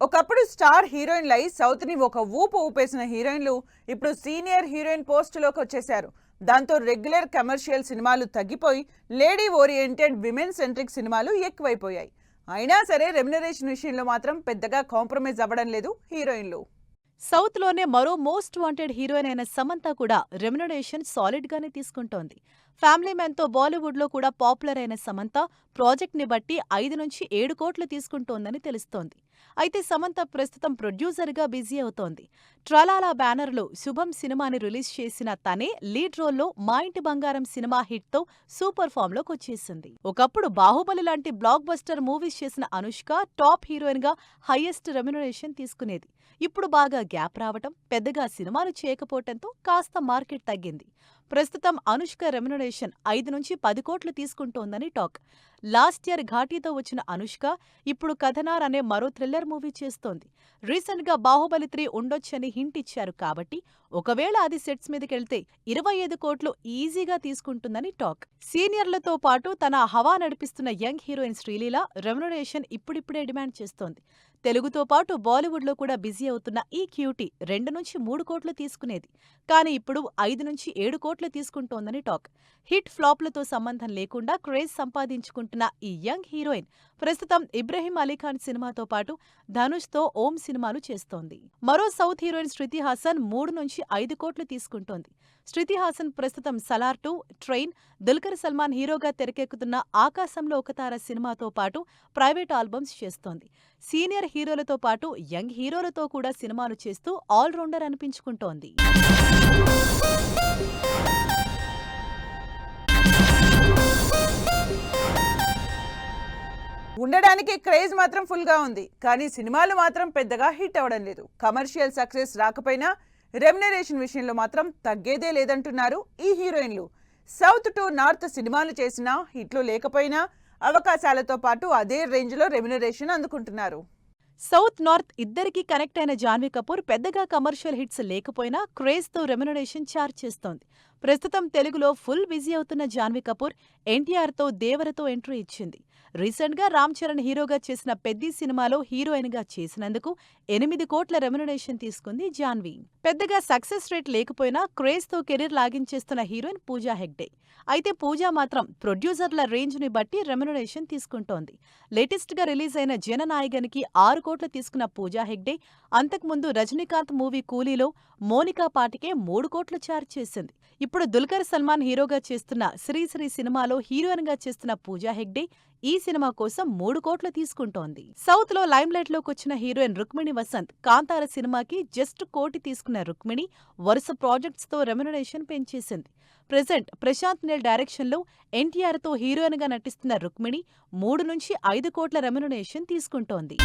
ఒకప్పుడు star హీరోయిన్లై south ని ఒక ఊపు ఊపేసిన హీరోయిన్లు ఇప్పుడు సీనియర్ హీరోయిన్ పోస్టులోకి వచ్చేశారు. దాంతో రెగ్యులర్ కమర్షియల్ సినిమాలు తగ్గిపోయి లేడీ ఓరియంటెడ్ విమెన్ సెంట్రిక్ సినిమాలు ఎక్కువైపోయాయి. అయినా సరే రెమ్యునరేషన్ విషయంలో మాత్రం పెద్దగా కాంప్రమైజ్ అవ్వడం లేదు హీరోయిన్లు. సౌత్ లోనే మరో మోస్ట్ వాంటెడ్ హీరోయిన్ అయిన సమంత కూడా రెమ్యునరేషన్ సాలిడ్ గానే తీసుకుంటోంది. ఫ్యామిలీ మ్యాన్ తో బాలీవుడ్ లో కూడా పాపులర్ అయిన సమంత ప్రాజెక్ట్ ని బట్టి 5 నుంచి 7 కోట్లు తీసుకుంటోందని తెలుస్తోంది. అయితే సమంత ప్రస్తుతం ప్రొడ్యూసర్ గా బిజీ అవుతోంది. ట్రలాలా బ్యానర్ లో శుభం సినిమాని రిలీజ్ చేసిన తనే లీడ్ రోల్లో మా ఇంటి బంగారం సినిమా హిట్ తో సూపర్ ఫామ్ లోకి వచ్చేసింది. ఒకప్పుడు బాహుబలి లాంటి బ్లాక్ బస్టర్ మూవీస్ చేసిన అనుష్క టాప్ హీరోయిన్ గా హైయెస్ట్ రెమ్యునరేషన్ తీసుకునేది. ఇప్పుడు బాగా గ్యాప్ రావటం, పెద్దగా సినిమాలు చేయకపోవటంతో కాస్త మార్కెట్ తగ్గింది. ప్రస్తుతం అనుష్క రెమ్యునరేషన్ 5 నుంచి 10 కోట్లు తీసుకుంటోందని టాక్. లాస్ట్ ఇయర్ ఘాటీతో వచ్చిన అనుష్క ఇప్పుడు కథనార్ అనే మరో థ్రిల్లర్ మూవీ చేస్తోంది. రీసెంట్ గా బాహుబలి 3 ఉండొచ్చని హింట్ ఇచ్చారు కాబట్టి ఒకవేళ అది సెట్స్ మీదకెళ్తే 25 కోట్లు ఈజీగా తీసుకుంటుందని టాక్. సీనియర్లతో పాటు తన హవా నడిపిస్తున్న యంగ్ హీరోయిన్ శ్రీలీల రెమ్యునరేషన్ ఇప్పుడిప్పుడే డిమాండ్ చేస్తోంది. తెలుగుతో పాటు బాలీవుడ్ లో కూడా బిజీ అవుతున్న ఈ క్యూటీ 2 నుంచి 3 కోట్లు తీసుకునేది. కానీ ఇప్పుడు 5 నుంచి 7 కోట్లు తీసుకుంటోందని టాక్. హిట్ ఫ్లాప్లతో సంబంధం లేకుండా క్రేజ్ సంపాదించుకుంటున్న ఈ యంగ్ హీరోయిన్ ప్రస్తుతం ఇబ్రహీం అలీఖాన్ సినిమాతో పాటు ధనుష్ తో ఓం సినిమాలు చేస్తోంది. మరో సౌత్ హీరోయిన్ శృతి హాసన్ 3 నుంచి 5 కోట్లు తీసుకుంటోంది. శృతి హాసన్ ప్రస్తుతం సలార్ 2, ట్రైన్, దుల్కర్ సల్మాన్ హీరోగా తెరకెక్కుతున్న ఆకాశంలో ఒక తార సినిమాతో పాటు ప్రైవేట్ ఆల్బమ్స్ చేస్తోంది. సీనియర్ హీరోలతో పాటు యంగ్ హీరోలతో కూడా సినిమాలు చేస్తూ ఆల్రౌండర్ అనిపించుకుంటోంది. ఉండడానికి క్రేజ్ మాత్రం ఫుల్ గా ఉంది, కానీ సినిమాలు మాత్రం పెద్దగా హిట్ అవ్వడం లేదు. కమర్షియల్ సక్సెస్ రాకపోయినా రెమ్యునరేషన్ విషయంలో మాత్రం తగ్గేదే లేదంటున్నారు ఈ హీరోయిన్లు. సౌత్ టు నార్త్ సినిమాలు చేసినా హిట్లు లేకపోయినా అవకాశాలతో పాటు అదే రేంజ్ లో రెమ్యునరేషన్ అందుకుంటున్నారు. సౌత్ నార్త్ ఇద్దరికీ కనెక్ట్ అయిన జాన్వీ కపూర్ పెద్దగా కమర్షియల్ హిట్స్ లేకపోయినా క్రేజ్ తో రెమ్యునరేషన్ చార్జ్ చేస్తోంది. ప్రస్తుతం తెలుగులో ఫుల్ బిజీ అవుతున్న జాన్వీ కపూర్ ఎన్టీఆర్ తో దేవరతో ఎంట్రీ ఇచ్చింది. రీసెంట్ గా రామ్ చరణ్ హీరోగా చేసిన పెద్ది సినిమాలో హీరోయిన్ గా చేసినందుకు 8 కోట్ల రెమ్యునరేషన్ తీసుకుంది జాన్వీ. పెద్దగా సక్సెస్ రేట్ లేకపోయినా క్రేజ్ తో కెరీర్ లాగించేస్తున్న హీరోయిన్ పూజా హెగ్డే. అయితే పూజా మాత్రం ప్రొడ్యూసర్ల రేంజ్ ని బట్టి రెమ్యునరేషన్ తీసుకుంటోంది. లేటెస్ట్ గా రిలీజ్ అయిన జననాయగనికి 6 కోట్లు తీసుకున్న పూజా హెగ్డే అంతకుముందు రజనీకాంత్ మూవీ కూలీలో మోనికా పాటికే 3 కోట్లు చార్జ్ చేసింది. ఇప్పుడు దుల్కర్ సల్మాన్ హీరోగా చేస్తున్న శ్రీశ్రీ సినిమాలో హీరోయిన్ గా చేస్తున్న పూజా హెగ్డే ఈ సినిమా కోసం 3 కోట్లు తీసుకుంటోంది. సౌత్ లో లైమ్ లైట్ లోకి వచ్చిన హీరోయిన్ రుక్మిణి వసంత్ కాంతార సినిమాకి జస్ట్ 1 కోటి తీసుకున్న రుక్మిణి వరుస ప్రాజెక్ట్స్ తో రెమ్యునరేషన్ పెంచేసింది. ప్రెజెంట్ ప్రశాంత్ నీల్ డైరెక్షన్ లో ఎన్టీఆర్ తో హీరోయిన్ గా నటిస్తున్న రుక్మిణి 3 నుంచి 5 కోట్ల రెమ్యునరేషన్ తీసుకుంటోంది.